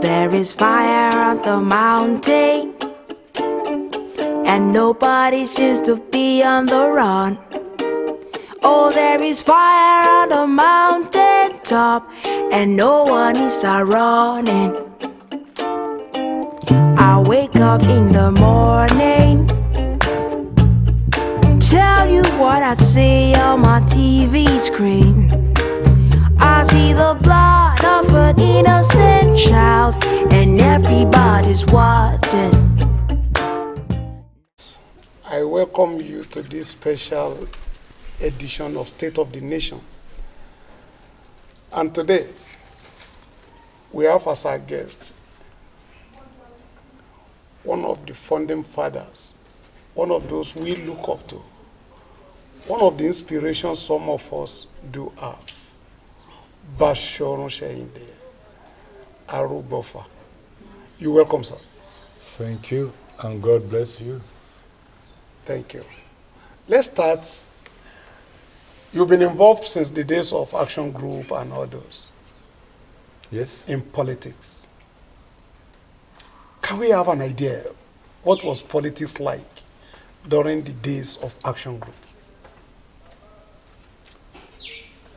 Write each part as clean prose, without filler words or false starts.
There is fire on the mountain, and nobody seems to be on the run. Oh, there is fire on the mountain top, and no one is running. I wake up in the morning, tell you what I see on my TV screen. I see the blood of an innocent child, and everybody's watching. I welcome you to this special edition of State of the Nation. And today, we have as our guest one of the founding fathers, one of those we look up to, one of the inspirations some of us do have, Fasoranti, Arogbofa. You're welcome, sir. Thank you, and God bless you. Thank you. Let's start. You've been involved since the days of Action Group and others. Yes. In politics. Can we have an idea what was politics like during the days of Action Group?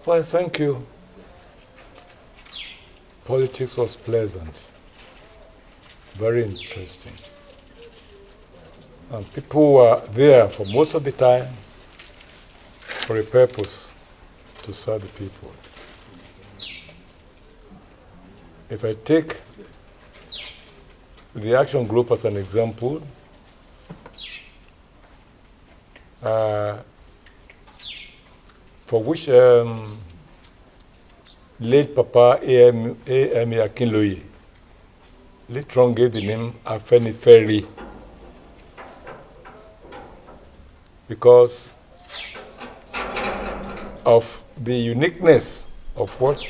Well, thank you. Politics was pleasant, very interesting. And people were there for most of the time for a purpose, to serve the people. If I take the Action Group as an example, for which late Papa A.M. Akinloye later on gave the name Afenifere, because of the uniqueness of what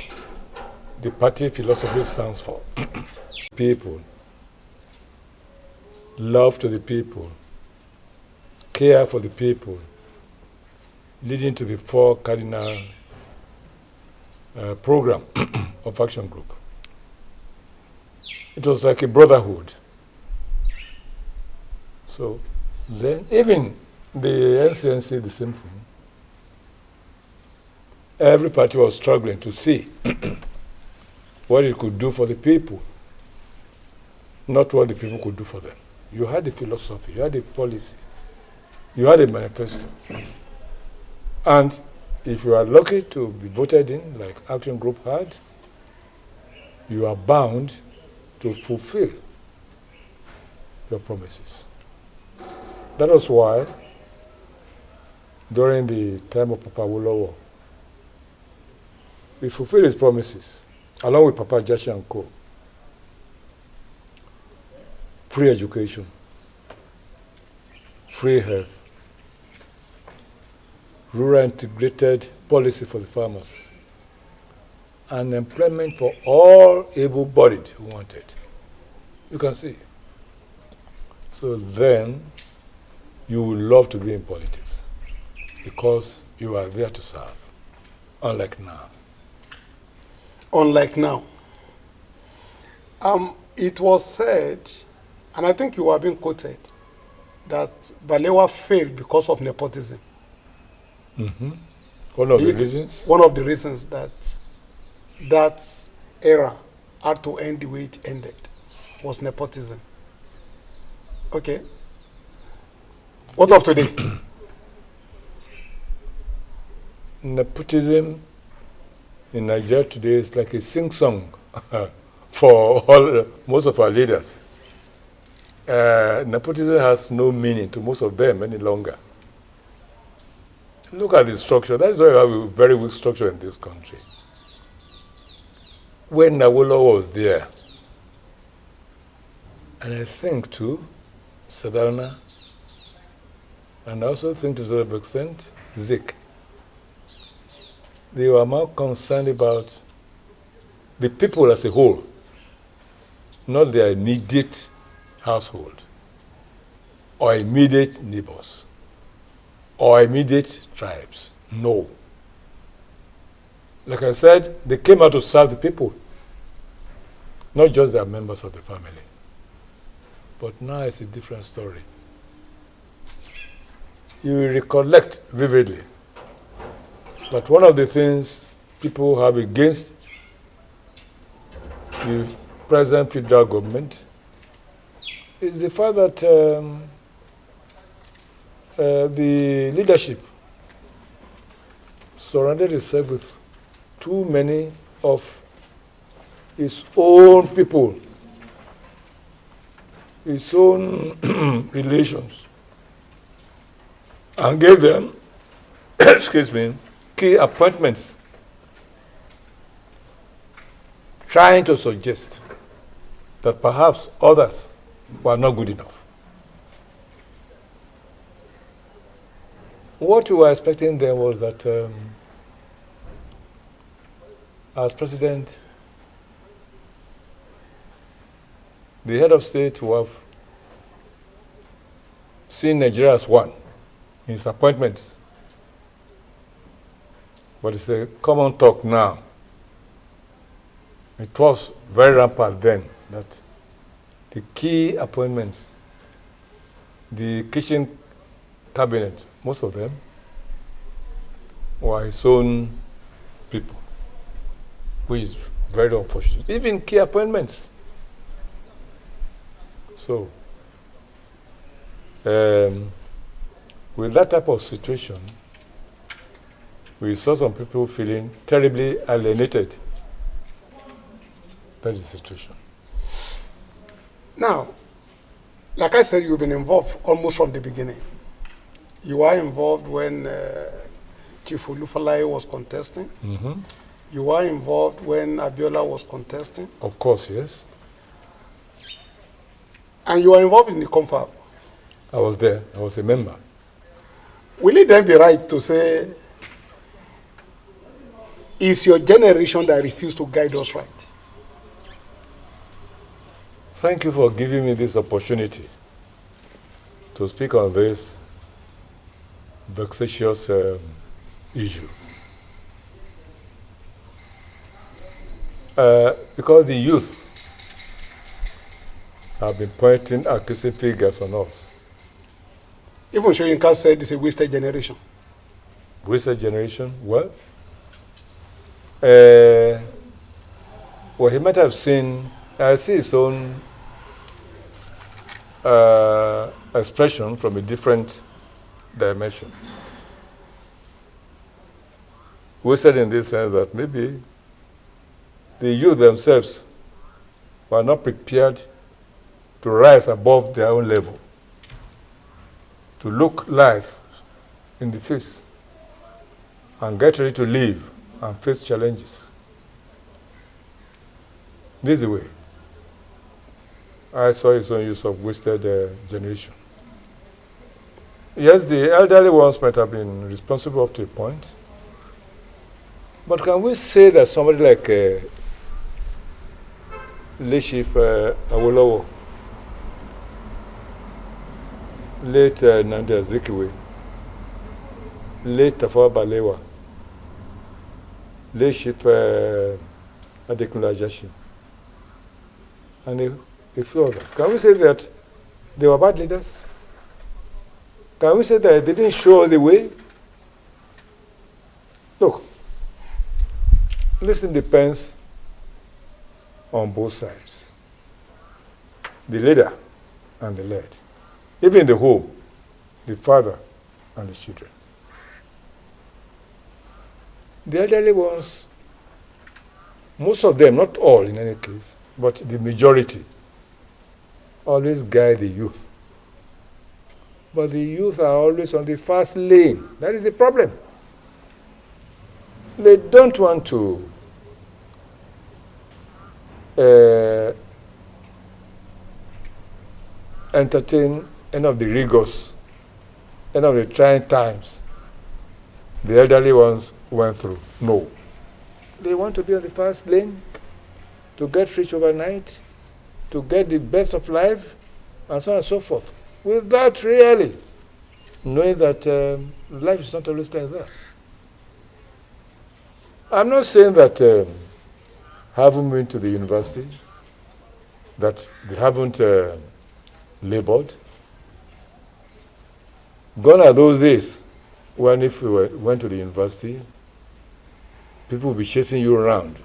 the party philosophy stands for. People, love to the people, care for the people, leading to the four cardinal program of Action Group. It was like a brotherhood. So then even the NCNC, the same thing. Every party was struggling to see what it could do for the people, not what the people could do for them. You had the philosophy, you had the policy, you had a manifesto. And if you are lucky to be voted in, like Action Group had, you are bound to fulfill your promises. That was why, during the time of Papa Awolowo, we fulfilled his promises, along with Papa Jashi and Co. Free education, free health, rural integrated policy for the farmers, and employment for all able-bodied who wanted. You can see. So then, you will love to be in politics because you are there to serve, unlike now. Unlike now. It was said, and I think you are being quoted, that Balewa failed because of nepotism. Mm-hmm. One of the reasons? One of the reasons that era had to end the way it ended was nepotism. Okay. What of today? Nepotism in Nigeria today is like a sing-song for most of our leaders. Nepotism has no meaning to most of them any longer. Look at the structure. That is why we have a very weak structure in this country. When Awolowo was there, and I think too, Sadana, and I also think to some extent, Zik, they were more concerned about the people as a whole, not their immediate household, or immediate neighbors, or immediate tribes. No. like I said, they came out to serve the people, not just their members of the family. But now it's a different story. You recollect vividly that one of the things people have against the present federal government is the fact that the leadership surrounded itself with too many of its own people, its own relations, and gave them, excuse me, key appointments, trying to suggest that perhaps others were not good enough. What we were expecting then was that as president, the head of state will have seen Nigeria as one in his appointments. But it's a common talk now. It was very rampant then that the key appointments, the kitchen cabinet, most of them were his own people, which is very unfortunate. Even key appointments. So, with that type of situation, we saw some people feeling terribly alienated. That is the situation. Now, like I said, you've been involved almost from the beginning. You were involved when Chief Olufalaye was contesting. Mm-hmm. You were involved when Abiola was contesting. Of course, yes. And you were involved in the confab. I was there. I was a member. Will it then be right to say, it's your generation that refused to guide us right? Thank you for giving me this opportunity to speak on this vexatious issue. Because the youth have been pointing accusing fingers on us. Even Shoyinka said it's a wasted generation. Wasted generation? Well, he might have seen, I see his own expression from a different dimension. Wasted in this sense that maybe the youth themselves were not prepared to rise above their own level, to look life in the face and get ready to live and face challenges. This is the way I saw his own use of wasted generation. Yes, the elderly ones might have been responsible up to a point, but can we say that somebody like late Chief Awolowo, late Nnamdi Azikiwe, late Tafawa Balewa, late Chief Adekunle Ajasin, and a few others, can we say that they were bad leaders? Can we say that they didn't show us the way? Look, this depends on both sides. The leader and the led. Even in the home, the father and the children. The elderly ones, most of them, not all in any case, but the majority, always guide the youth. But the youth are always on the fast lane. That is the problem. They don't want to entertain any of the rigors, any of the trying times the elderly ones went through. No. They want to be on the fast lane, to get rich overnight, to get the best of life, and so on and so forth, without really knowing that life is not always like that. I'm not saying that haven't been to the university, that they haven't labored. Gone are those days when if you went to the university, people would be chasing you around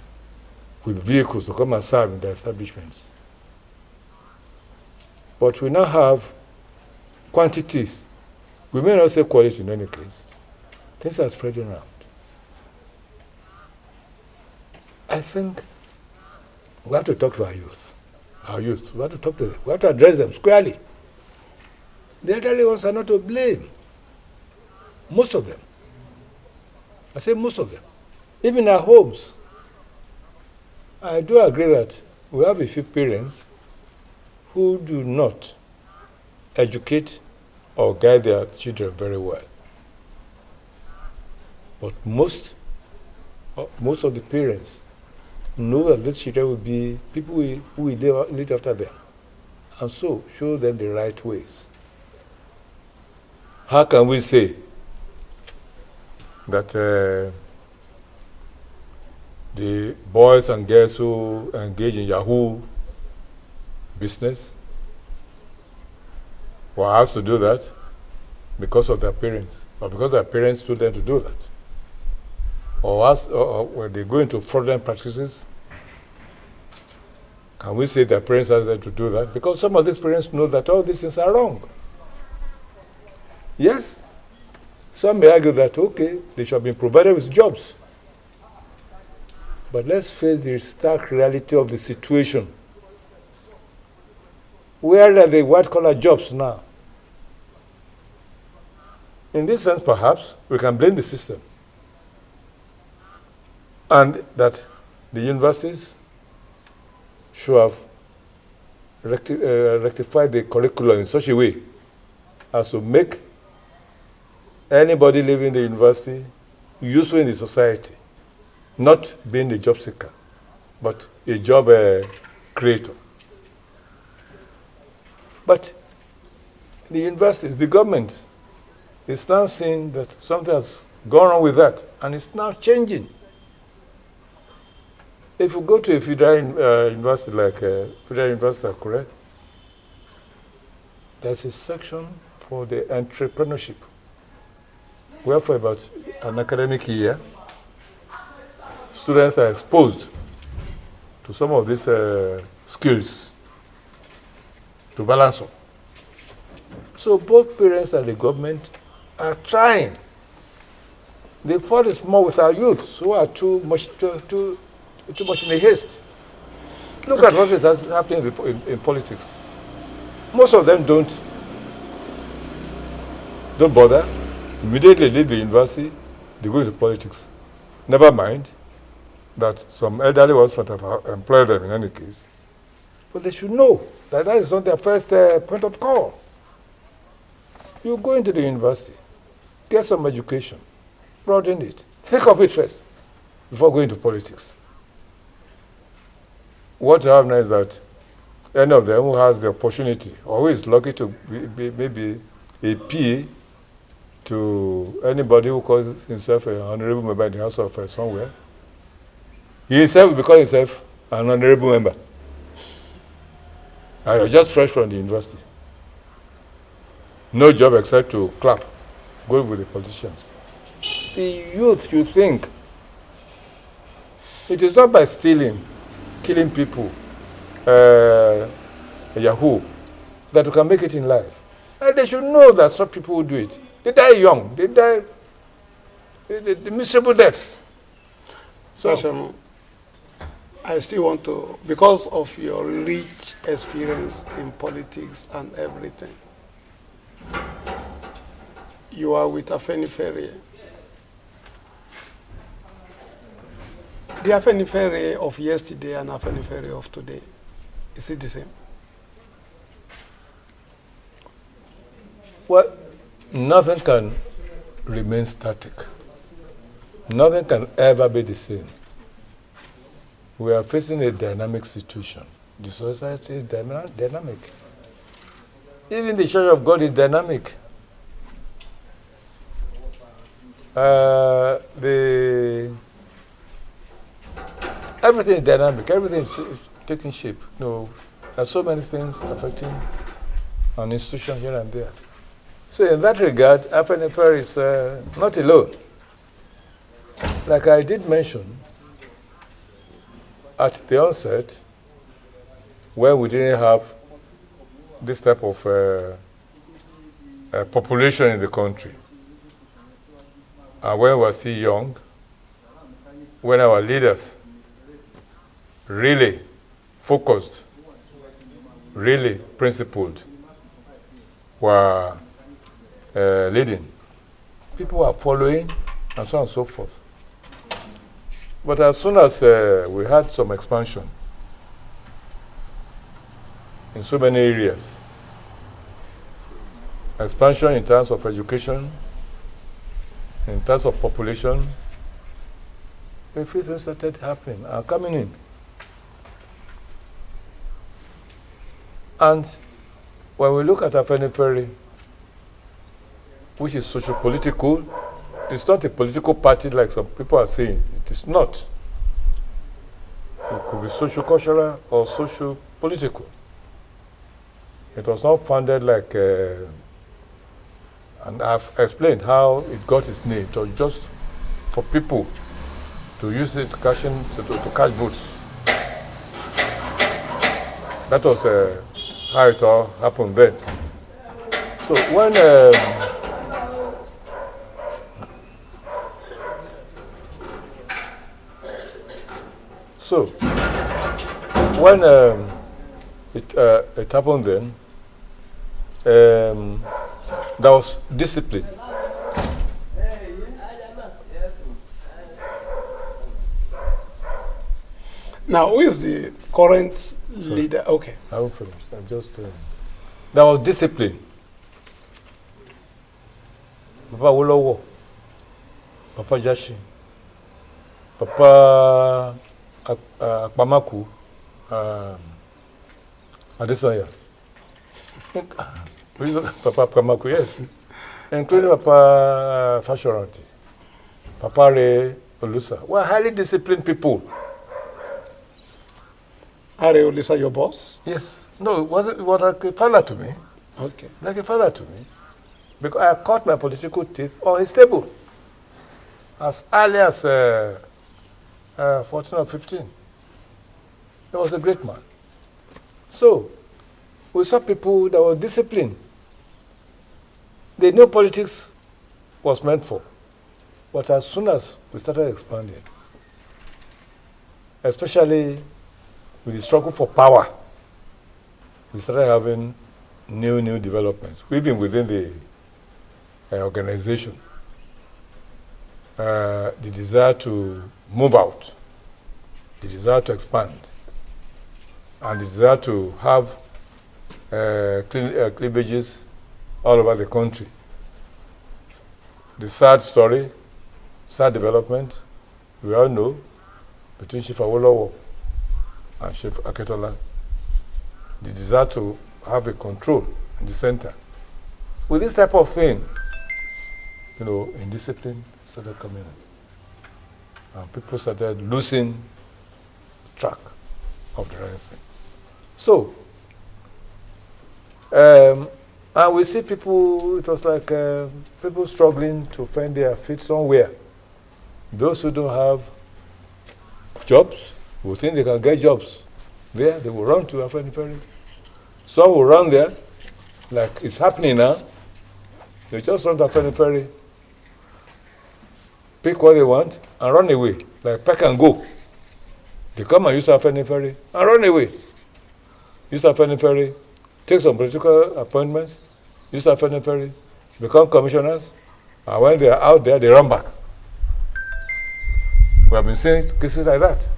with vehicles to come and serve in the establishments. But we now have quantities. We may not say quality in any case. Things are spreading around. I think we have to talk to our youth. Our youth, we have to talk to them. We have to address them squarely. The elderly ones are not to blame. Most of them. I say most of them. Even our homes. I do agree that we have a few parents who do not educate or guide their children very well. But most of the parents know that these children will be people who will lead after them, and so show them the right ways. How can we say that the boys and girls who engage in Yahoo business were asked to do that because of their parents, or because their parents told them to do that? Or when they go into fraudulent practices, can we say their parents asked them to do that? Because some of these parents know that all these things are wrong. Yes, some may argue that, okay, they should have been provided with jobs. But let's face the stark reality of the situation. Where are the white-collar jobs now? In this sense, perhaps, we can blame the system. And that the universities should have rectified the curriculum in such a way as to make anybody living in the university useful in the society, not being a job seeker, but a job creator. But the universities, the government, is now seeing that something has gone wrong with that, and it's now changing. If you go to a federal university like Federal University of Korea, there's a section for the entrepreneurship, where for about an academic year, students are exposed to some of these skills to balance up. So both parents and the government are trying. The fault is more with our youth, who are too much in a haste. Look at what is happening in politics. Most of them don't bother. Immediately leave the university, they go into politics. Never mind that some elderly ones might have employed them in any case. But they should know that that is not their first point of call. You go into the university, get some education, broaden it. Think of it first before going to politics. What you have now is that any of them who has the opportunity, or who is lucky to be maybe a PA to anybody who calls himself an honorable member in the House of somewhere, he himself will call himself an honorable member. And you're just fresh from the university. No job except to clap, go with the politicians. The youth, you think, it is not by stealing, killing people, Yahoo, that you can make it in life. And they should know that some people who do it, they die young, they die the miserable deaths. So, I still want to, because of your rich experience in politics and everything, you are with Afenifere. The Afenifere of yesterday and Afenifere of today, is it the same? Well, nothing can remain static. Nothing can ever be the same. We are facing a dynamic situation. The society is dynamic. Even the Church of God is dynamic. The everything is dynamic. Everything is taking shape. There are so many things affecting an institution here and there. So in that regard, Afenifere is not alone. Like I did mention at the onset, when we didn't have this type of population in the country, and when we were still young, when our leaders really focused, really principled, were leading, people were following, and so on and so forth. But as soon as we had some expansion in so many areas, expansion in terms of education, in terms of population, a few things started happening and coming in. And when we look at Afenifere, which is socio-political, it's not a political party like some people are saying. It is not. It could be socio-cultural or socio-political. It was not founded like, and I've explained how it got its name. It was just for people to use its cashing to cash votes. That was how it all happened then. So when it happened then, there was discipline. Now, who is the current leader? Okay. I will finish. I'm just. There was discipline. Papa Wolowo, Papa Jashi, Papa Akpamaku, Adesanya. Papa Akpamaku, yes. Including Papa Fasoranti, Papa Re Olusa. We're highly disciplined people. Are Olusa your boss? Yes. No, it was like a father to me. Okay. Like a father to me. Because I caught my political teeth on his table as early as 14 or 15. He was a great man. So, we saw people that were disciplined. They knew politics was meant for. But as soon as we started expanding, especially with the struggle for power, we started having new developments, even within the organization. The desire to move out, the desire to expand, and the desire to have cleavages all over the country. The sad story, sad development, we all know, between Chief Awolowo and Chief Aketola, the desire to have a control in the center. With this type of thing, indiscipline started coming in. And people started losing track of the right thing. So, and we see people, it was like people struggling to find their feet somewhere. Those who don't have jobs will think they can get jobs there. They will run to Afenifere. Some will run there, like it's happening now. They just run to Afenifere, pick what they want, and run away, like pack and go. They come and use Afenifere and run away. Use Afenifere, take some political appointments, use Afenifere, become commissioners, and when they are out there, they run back. We have been seeing cases like that.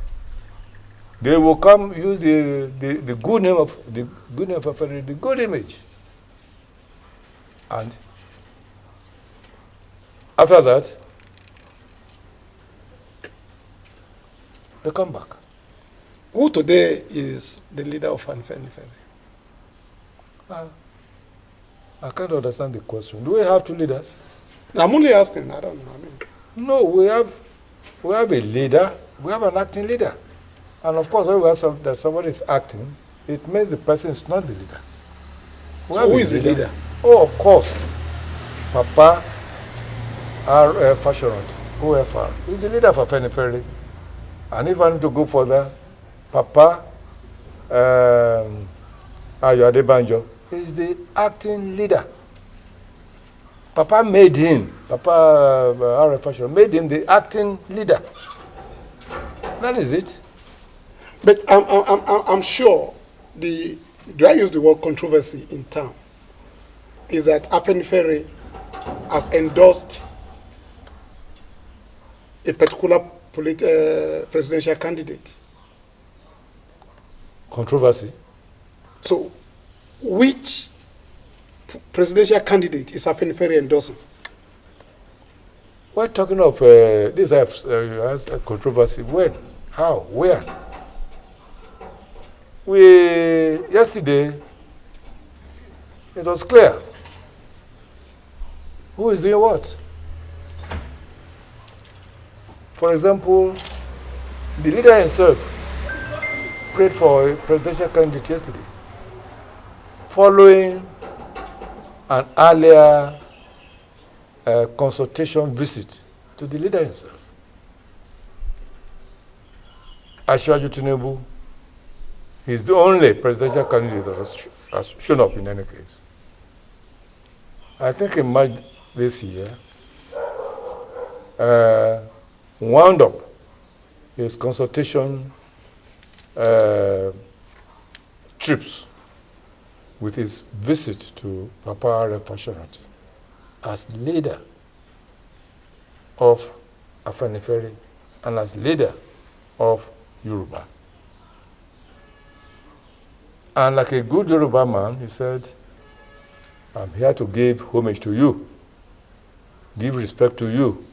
They will come use the good name of Afenifere, the good image, and after that, they come back. Who today is the leader of Afenifere? I can't understand the question. Do we have two leaders? I'm only asking. I don't know. No, we have a leader. We have an acting leader. And of course, when we have that somebody is acting, it means the person is not the leader. So who is the leader? Oh, of course. Papa Fasoranti, OFR, is the leader of Afenifere. And if I need to go further, Papa Adebanjo is the acting leader. Papa made him, Papa Fasoranti made him the acting leader. That is it. But I'm sure do I use the word controversy in town? Is that Afenifere has endorsed a particular presidential candidate. Controversy. So, which presidential candidate is Afenifere endorsing? We're talking of this has a controversy. When? How? Where? Yesterday, it was clear. Who is doing what? For example, the leader himself prayed for a presidential candidate yesterday, following an earlier consultation visit to the leader himself. Arogbofa Tinubu, he's the only presidential candidate that has shown up in any case. I think in March this year, wound up his consultation trips with his visit to Papa Fasoranti as leader of Afenifere and as leader of Yoruba. And like a good Yoruba man, he said, I'm here to give homage to you, give respect to you.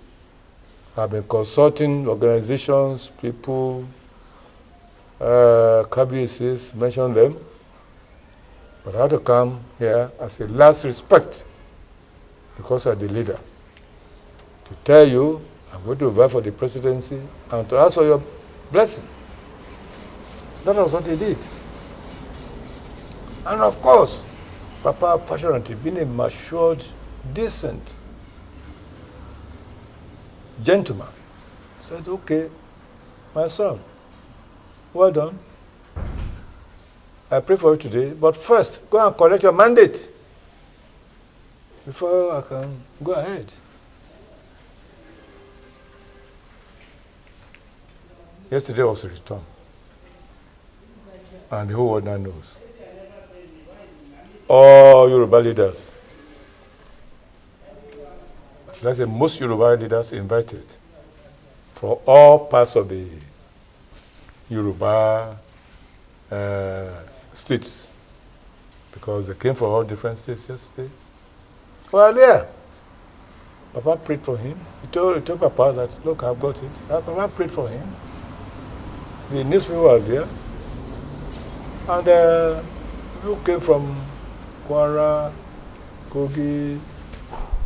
I've been consulting organizations, people, KBCs, mention them, but I had to come here as a last respect because I'm the leader to tell you I'm going to vie for the presidency and to ask for your blessing. That was what he did. And of course, Papa Fasoranti, being a matured, decent gentleman, said, okay, my son, well done. I pray for you today, but first, go and collect your mandate before I can go ahead. Yesterday was a return, and the whole world now knows. All Yoruba leaders, should I say most Yoruba leaders invited from all parts of the Yoruba states, because they came from all different states yesterday. Well, there. Papa prayed for him. He told Papa that, look, I've got it. Papa prayed for him. The newspaper were there. And people came from Kwara, Kogi,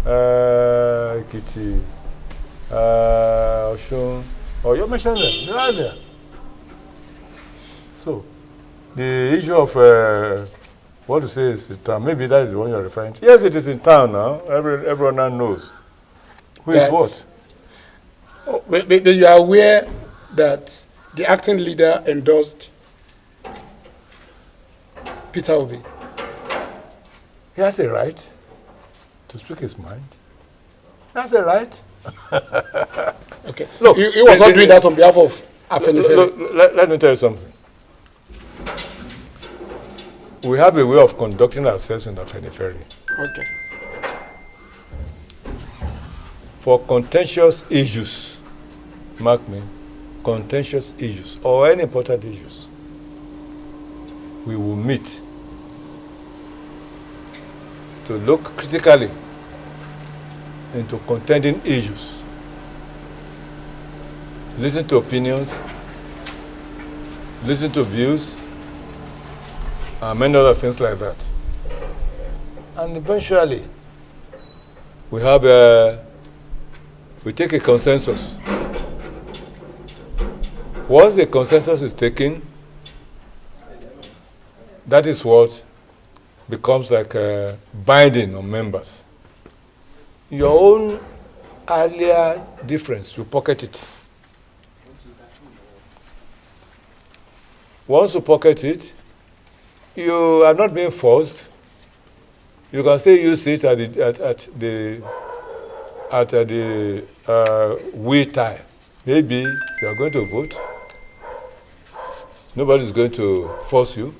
Ekiti, Osun. Oh, you mentioned them. They are there. So, the issue of what to say is in town. Maybe that is the one you're referring to. Yes, it is in town now. Everyone now knows who is what. Oh, but you are aware that the acting leader endorsed Peter Obi? He has a right to speak his mind. He has a right. Okay. Look, he was not doing that on behalf of Afenifere. Let me tell you something. We have a way of conducting ourselves in Afenifere. Okay. For contentious issues, mark me, contentious issues or any important issues, we will meet to look critically into contending issues, listen to opinions, listen to views, and many other things like that. And eventually, we take a consensus Once the consensus is taken, that is what becomes like a binding on members. Your own earlier difference, you pocket it. Once you pocket it, you are not being forced. You can still use it at the wee time. Maybe you are going to vote. Nobody is going to force you.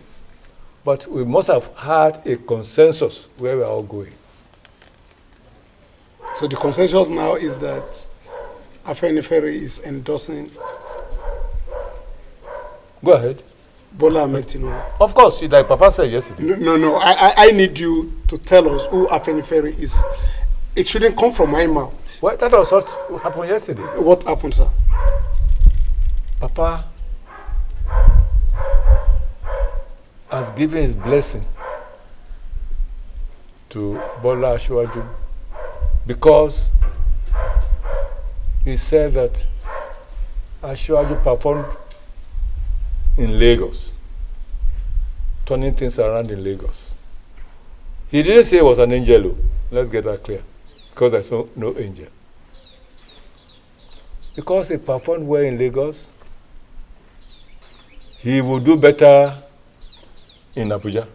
But we must have had a consensus where we are all going. So the consensus now is that Afenifere is endorsing Go ahead. Bola Ahmed Tinubu. Of course, like Papa said yesterday. No. I need you to tell us who Afenifere is. It shouldn't come from my mouth. Well, that was what happened yesterday. What happened, sir? Papa has given his blessing to Bola Asiwaju because he said that Asiwaju performed in Lagos, turning things around in Lagos. He didn't say he was an angel. Let's get that clear, because there's no angel. Because he performed well in Lagos, he will do better in Abuja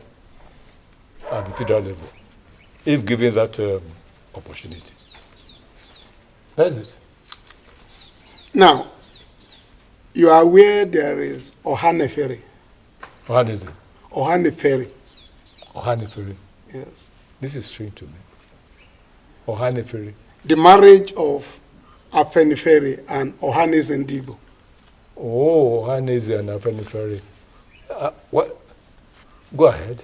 at the federal level, if given that opportunity. That's it. Now, you are aware there is Ohanefere. Ohaneze. Ohanefere. Ohanefere. Yes. This is strange to me. Ohanefere. The marriage of Afenifere and Ohanes Ndigo. Oh, Ohaneze and Afenifere. What? Go ahead.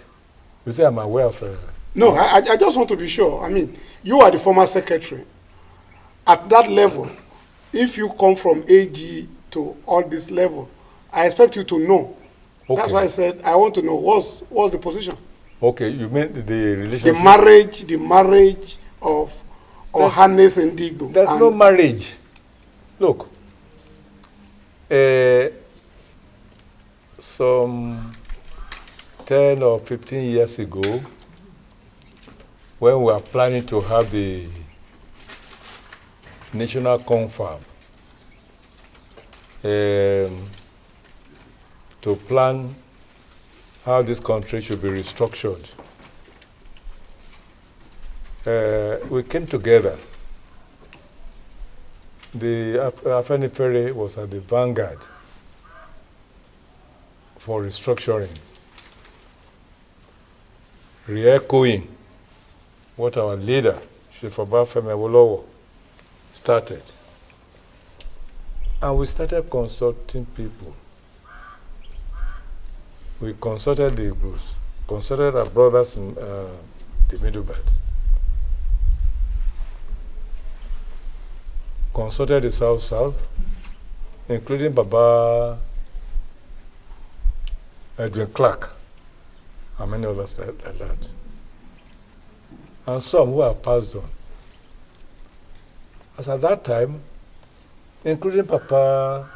You say I'm aware of... No, I just want to be sure. I mean, you are the former secretary. At that level, if you come from AG to all this level, I expect you to know. Okay. That's why I said I want to know what's the position. Okay, you mean the relationship? The marriage of Ohanes and Ndigo. There's no marriage. Look, some 10 or 15 years ago, when we were planning to have the national confab, to plan how this country should be restructured, we came together. The Afenifere was at the vanguard for restructuring, re-echoing what our leader, Chief Obafemi Awolowo, started. And we started consulting people. We consulted the Igbos, consulted our brothers in the Middle Belt, consulted the South, including Baba Edwin Clark, and many others like that. And some who have passed on. As at that time, including Papa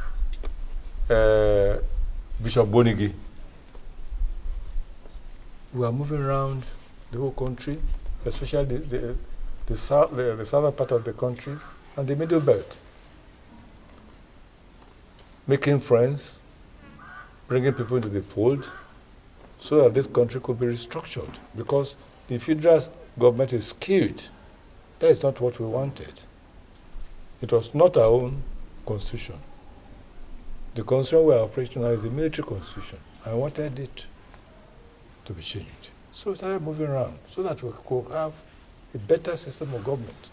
Bishop Bonigi, we are moving around the whole country, especially the southern part of the country and the Middle Belt, making friends, bringing people into the fold, so that this country could be restructured. Because the federal government is skewed. That is not what we wanted. It was not our own constitution. The constitution we are operating now is the military constitution. I wanted it to be changed. So we started moving around so that we could have a better system of government.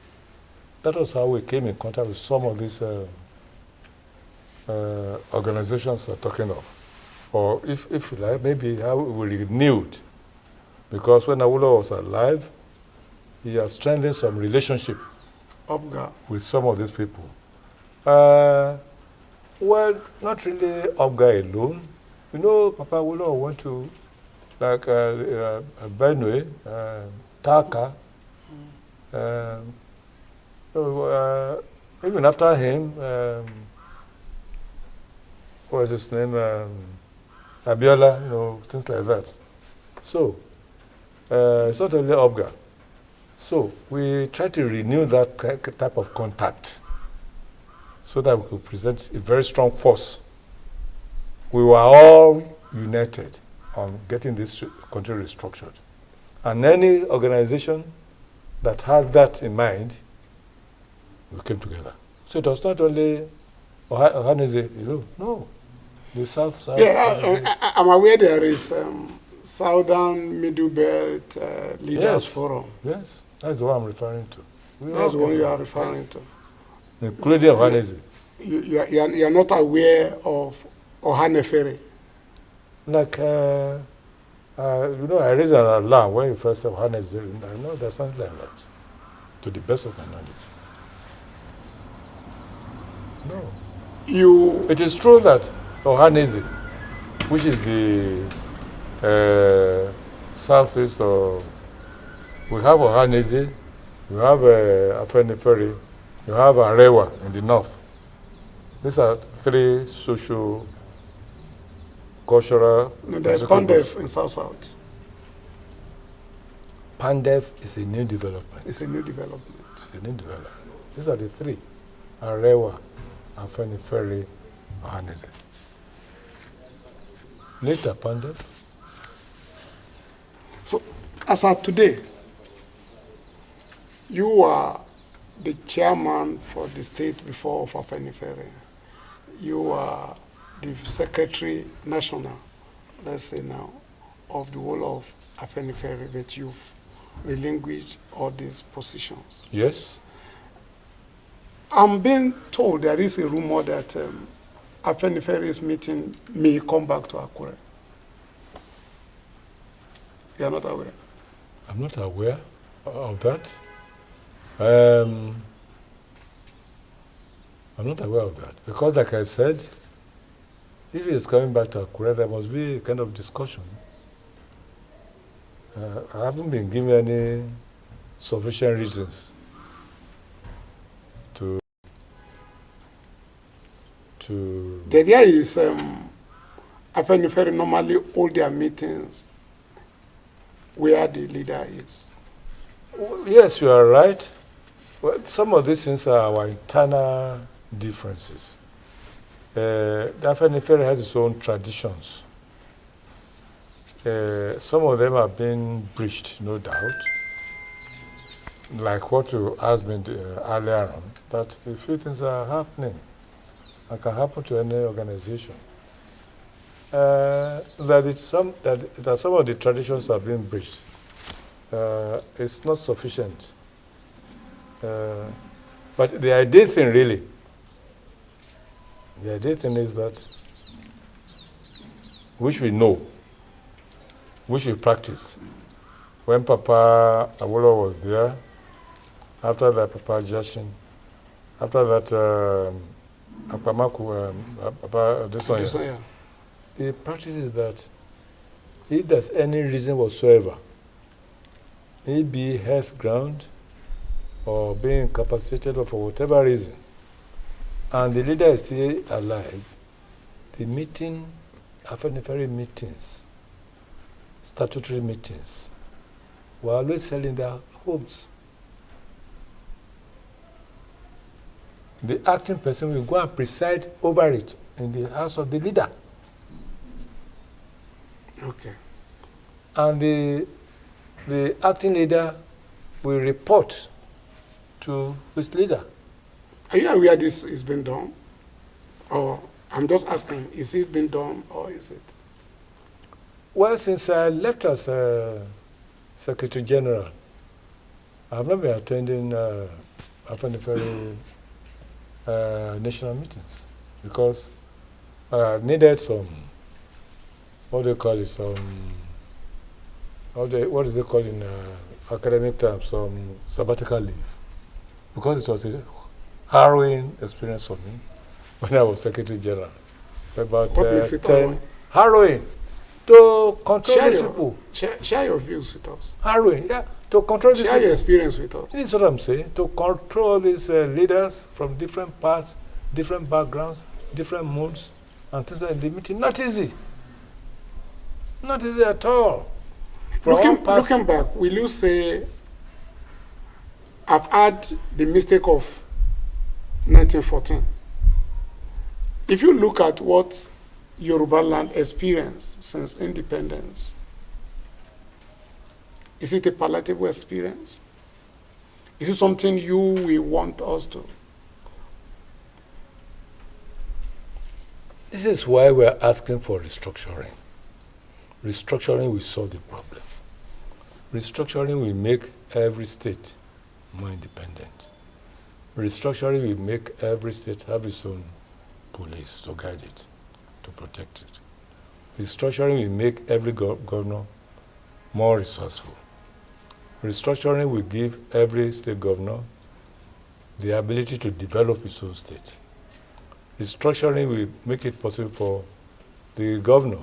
That was how we came in contact with some of these organizations are talking of. Or if you like, maybe how we renewed. Because when Awolowo was alive, he has strengthened some relationship with some of these people. Well, not really Obga alone. You know, Papa Awolowo went to like Benue, Taka. Even after him, what was his name? Abiola, things like that. So, it's not only Obga. So, we try to renew that type of contact so that we could present a very strong force. We were all united on getting this country restructured. And any organization that had that in mind, we came together. So it was not only Ohaneze, no. The South. Yeah, I'm aware there is Southern Middle Belt Leaders Forum. Yes, that's the one I'm referring to. That's the one you are referring to. Including Ohaneze. You are not aware of Afenifere. Like, I raised an alarm when you first said Ohaneze. I know there's something like that, to the best of my knowledge. No. It is true that Ohaneze, which is the southeast of, we have Ohaneze, we have Afenifere, we have Arewa in the north. These are three social, cultural. No, there's Pandef in South. Pandef is a new development. It's a new development. It's a new development. These are the three: Arewa, Afenifere, Ohaneze. Later, Pandef. So, as of today, you are the chairman for the state before of Afenifere. You are the secretary national, let's say now, of the whole of Afenifere, but you've relinquished all these positions. Yes. I'm being told there is a rumor that Afenifere's meeting may come back to Akure. You are not aware? I'm not aware of that. I'm not aware of that because, like I said, if it is coming back to Akure, there must be a kind of discussion. I haven't been given any sufficient reasons to. The idea is Afenifere normally hold their meetings where the leader is. Yes, you are right. Well, some of these things are our internal differences. The Afenifere has its own traditions. Some of them have been breached, no doubt. Like what you asked me earlier on, that a few things are happening and can happen to any organization. That some of the traditions have been breached. It's not sufficient. But the ideal thing really, the ideal thing is that which we know, which we practice. When Papa Awolowo was there, after that Papa Jashin, after that Papa Maku, Papa Desonya, the practice is that if there's any reason whatsoever, maybe health ground or being incapacitated or for whatever reason, and the leader is still alive, the meeting, Afenifere meetings, statutory meetings, were always held in their homes. The acting person will go and preside over it in the house of the leader. Okay. And the acting leader will report to his leader. Are you aware this is being done? Or I'm just asking, is it being done or is it? Well, since I left as Secretary General, I have not been attending Afenifere national meetings because I needed some, what do you call it, what is it called in academic terms, some sabbatical leave. Because it was a harrowing experience for me when I was Secretary General. About what makes it harrowing to control these people. Share your views with us. Harrowing, yeah, to control these people. Share your experience with us. This is what I'm saying. To control these leaders from different parts, different backgrounds, different moods, and things like the meeting. Not easy. Not easy at all. Looking back, will you say I've had the mistake of 1914? If you look at what Yoruba land experienced since independence, is it a palatable experience? Is it something you will want us to? This is why we're asking for restructuring. Restructuring will solve the problem. Restructuring will make every state more independent. Restructuring will make every state have its own police to guide it, to protect it. Restructuring will make every governor more resourceful. Restructuring will give every state governor the ability to develop its own state. Restructuring will make it possible for the governor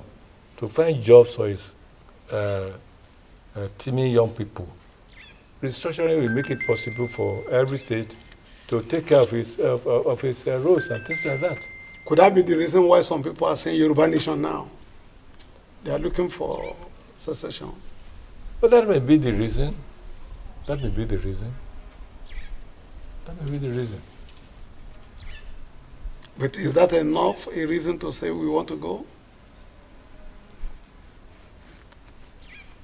to find jobs for his teeming young people. Restructuring will make it possible for every state to take care of his roads and things like that. Could that be the reason why some people are saying Yoruba nation now? They are looking for secession. But that may be the reason. That may be the reason. That may be the reason. But is that enough a reason to say we want to go?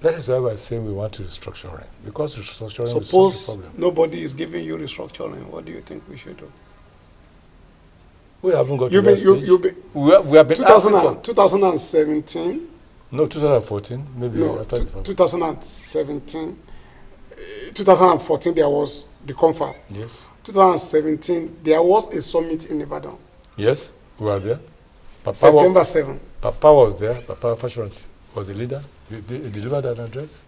That is why we're saying we want restructuring, because restructuring will solve the Suppose problem. nobody is giving you restructuring, what do you think we should do? We haven't got to that stage. We have been asking for 2017. No, 2014, maybe No, after 2017. 2014 there was the confab. Yes. 2017 there was a summit in Ibadan. Yes, we were there. September 7. Papa was there. Papa Fasoranti was the leader. He delivered an address.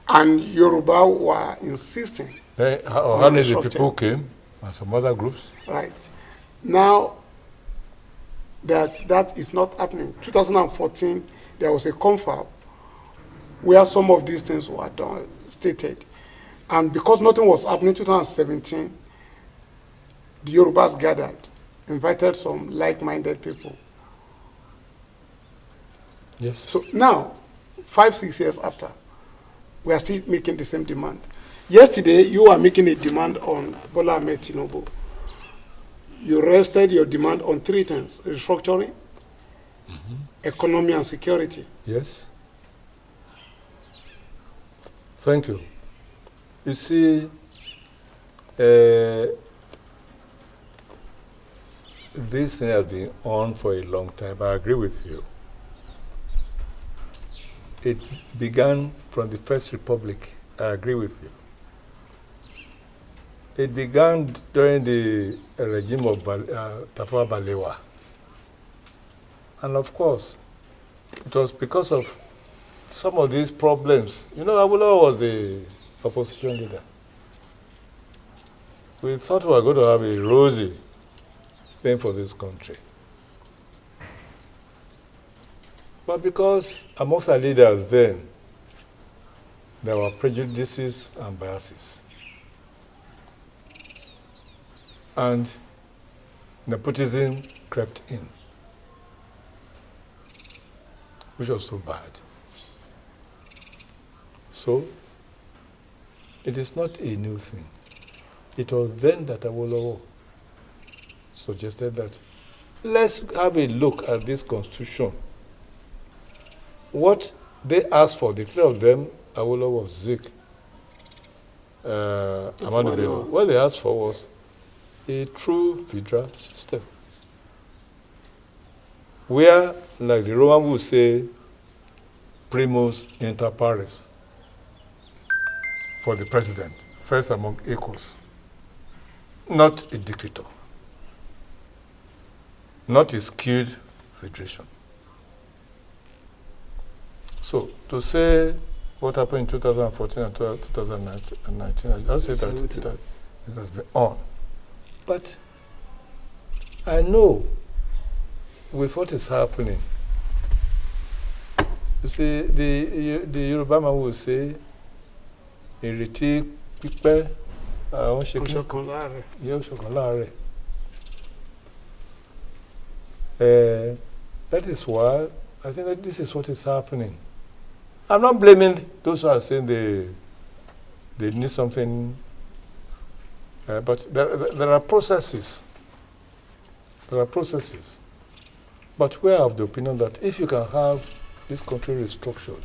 And Yoruba were insisting. Then how many people came and some other groups? Right. Now that is not happening. 2014 there was a confab where some of these things were done, stated. And because nothing was happening in 2017, the Yorubas gathered, invited some like-minded people. Yes. So now, 5-6 years after, we are still making the same demand. Yesterday, you are making a demand on Bola Ahmed Tinubu. You rested your demand on 3 things: restructuring, economy, and security. Yes. Thank you. You see, this thing has been on for a long time. I agree with you. It began from the First Republic. I agree with you. It began during the regime of Tafawa Balewa. And of course, it was because of some of these problems. You know, Awolowo was the opposition leader. We thought we were going to have a rosy thing for this country. But because amongst our leaders then, there were prejudices and biases. And nepotism crept in, which was so bad. So, it is not a new thing. It was then that Awolowo suggested that let's have a look at this constitution. What they asked for, the 3 of them, Awolowo, Zik, Amadu Bello, what they asked for was a true federal system, where, like the Roman would say, primus inter pares, for the president, first among equals, not a dictator, not a skewed federation. So, to say what happened in 2014 and 2019, I just say that this has been on. But I know with what is happening, you see, the Yoruba man will say, ìrètí pípẹ́ àwọn Ọ̀ṣọ̀kan láàrẹ̀. That is why I think that this is what is happening. I'm not blaming those who are saying they need something, but there are processes. There are processes. But we are of the opinion that if you can have this country restructured,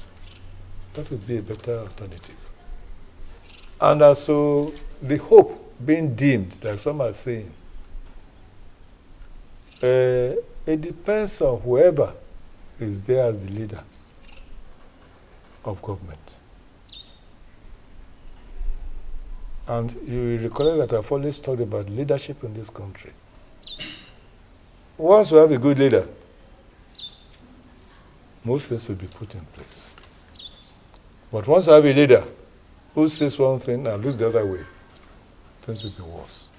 that would be a better alternative. And also the hope being dimmed, like some are saying, it depends on whoever is there as the leader of government. And you recall that I've always talked about leadership in this country. Once we have a good leader, most things will be put in place. But once I have a leader who says one thing and looks the other way, things will be worse.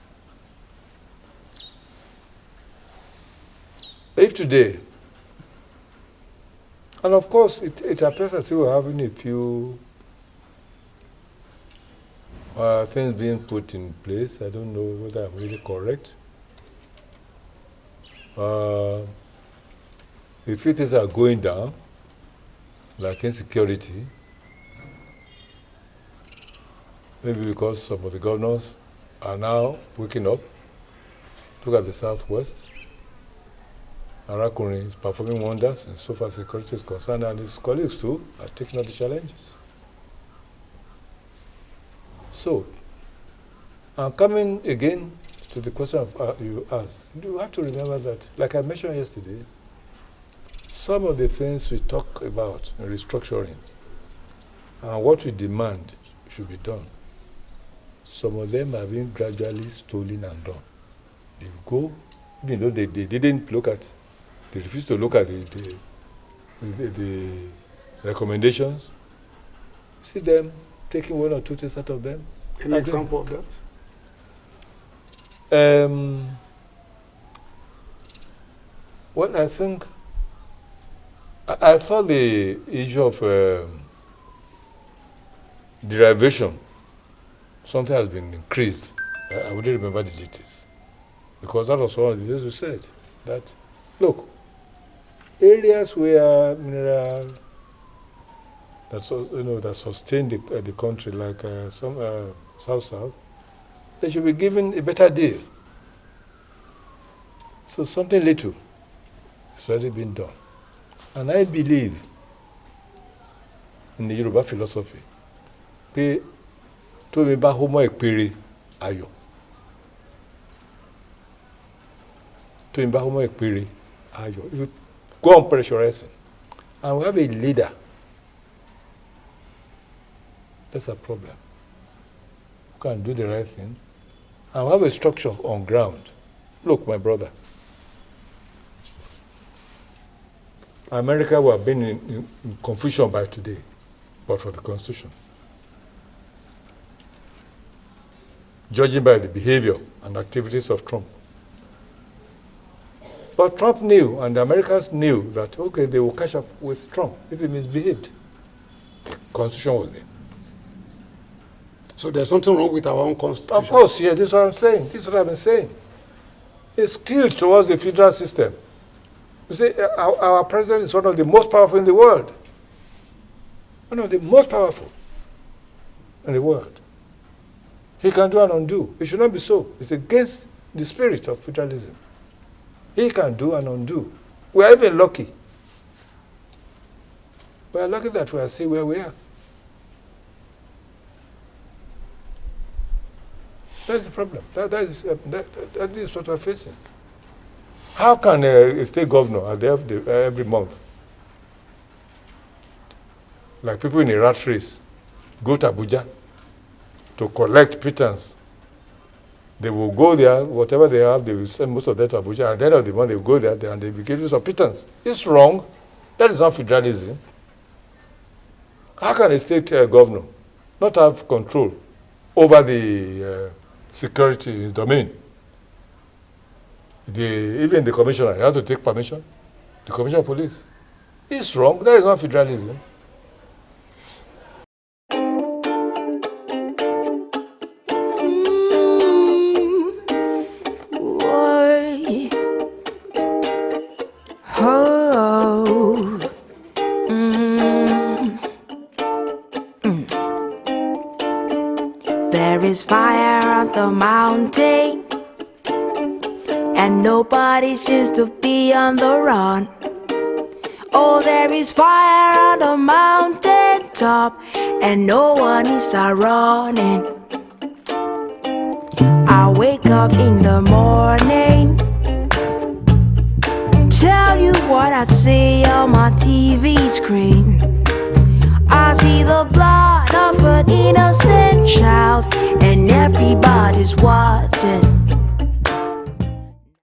If today, and of course it appears as if we're having a few things being put in place. I don't know whether I'm really correct. A few things are going down, like insecurity. Maybe because some of the governors are now waking up. Look at the Southwest. Arakuni is performing wonders in so far as security is concerned, and his colleagues too are taking on the challenges. So, I'm coming again to the question of, you asked. You have to remember that, like I mentioned yesterday, some of the things we talk about in restructuring and what we demand should be done, some of them are being gradually stolen and done. They go, even though they didn't look at, they refused to look at the recommendations. See them taking one or two things out of them. Any example of that? Well, I think, I thought the issue of derivation, something has been increased. I wouldn't remember the details. Because that was one of the things we said. That, look, areas where mineral that sustain the country, like some South, they should be given a better deal. So something little has already been done. And I believe in the Yoruba philosophy, pé tó mi bá homo ekpere ayọ̀. Tó mi bá homo ekpere ayọ̀. If you go on pressurizing, and we have a leader, that's a problem. Who can do the right thing, and we have a structure on ground. Look, my brother, America would have been in confusion by today, but for the Constitution. Judging by the behavior and activities of Trump. But Trump knew, and the Americans knew, that, okay, they will catch up with Trump if he misbehaved. The Constitution was there. So there's something wrong with our own Constitution? Of course, yes, this is what I'm saying. This is what I've been saying. It's skewed towards the federal system. You see, our president is one of the most powerful in the world. One of the most powerful in the world. He can do and undo. It should not be so. It's against the spirit of federalism. He can do and undo. We are even lucky. We are lucky that we are still where we are. That's the problem. That is what we're facing. How can a state governor at the end of every month, like people in a rat race, go to Abuja to collect pittance? They will go there, whatever they have, they will send most of that to Abuja, and at the end of the month they will go there and they will give you some pittance. It's wrong. That is not federalism. How can a state governor not have control over the security in his domain? Even the commissioner, he has to take permission. The commissioner of police. It's wrong. That is not federalism. Oh, is fire on the mountain, and nobody seems to be on the run. Oh, there is fire on the mountain top, and no one is running. I wake up in the morning, tell you what I see on my TV screen. I see the blood of an innocent child, and everybody's watching.